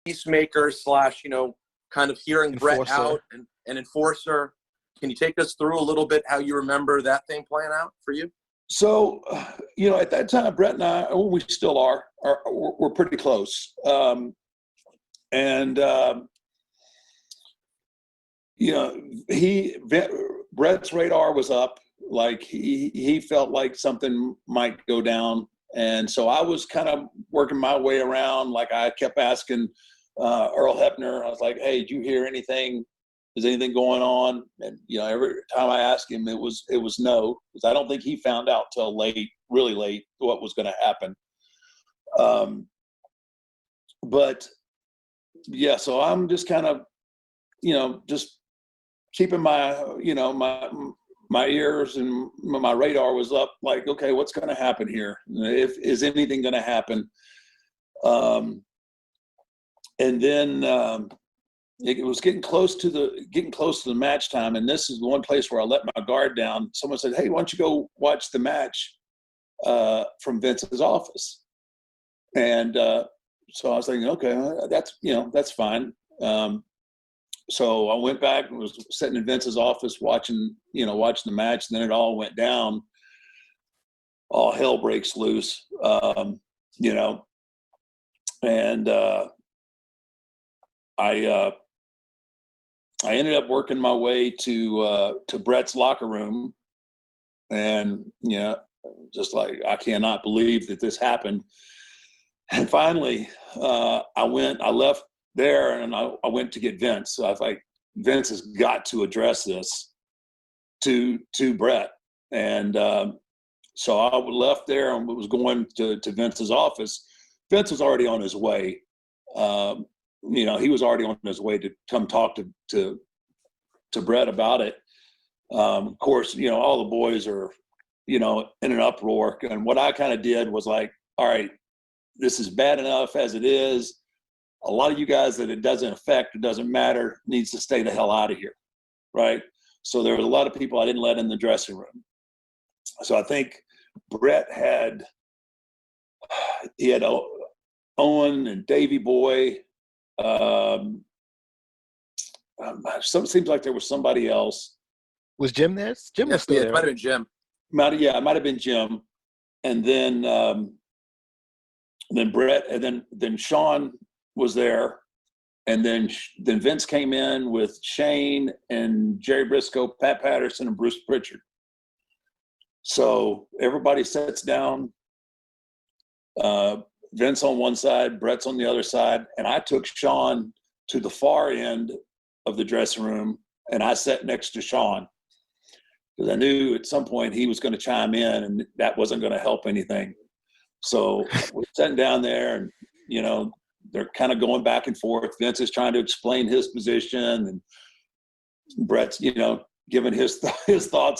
peacemaker slash, kind of hearing Brett out and enforcer. Can you take us through a little bit how you remember that thing playing out for you? So, at that time, Brett and I, we still are we're pretty close. Brett's radar was up. Like he felt like something might go down. And so I was kind of working my way around. Like I kept asking Earl Hebner, I was like, hey, did you hear anything? Is anything going on? And, every time I asked him, it was no, because I don't think he found out till late, really late, what was going to happen. But yeah, so I'm just kind of, just keeping my, my ears and my radar was up, like, okay, what's going to happen here? Is anything going to happen? And then it was getting close to the match time, and this is the one place where I let my guard down. Someone said, "Hey, why don't you go watch the match from Vince's office?" And so I was thinking, okay, that's fine. So I went back and was sitting in Vince's office watching the match, and then it all went down. All hell breaks loose, and I ended up working my way to Brett's locker room, and just like, I cannot believe that this happened. And finally, I left there, and I went to get Vince. So I was like, Vince has got to address this to Brett. And so I left there and was going to Vince's office. Vince was already on his way. He was already on his way to come talk to Brett about it. Of course, all the boys are, in an uproar. And what I kind of did was like, all right, this is bad enough as it is. A lot of you guys that it doesn't affect, it doesn't matter, needs to stay the hell out of here, right? So there was a lot of people I didn't let in the dressing room. So I think Brett had Owen and Davey Boy. Seems like there was somebody else. Was Jim there? Jim was still there. It might have been Jim. It might have been Jim. And then Brett, and then Sean was there. And then Vince came in with Shane and Jerry Briscoe, Pat Patterson, and Bruce Pritchard. So everybody sits down. Vince on one side, Brett's on the other side, and I took Sean to the far end of the dressing room, and I sat next to Sean because I knew at some point he was going to chime in, and that wasn't going to help anything. So we're sitting down there, and they're kind of going back and forth. Vince is trying to explain his position, and Brett's giving his thoughts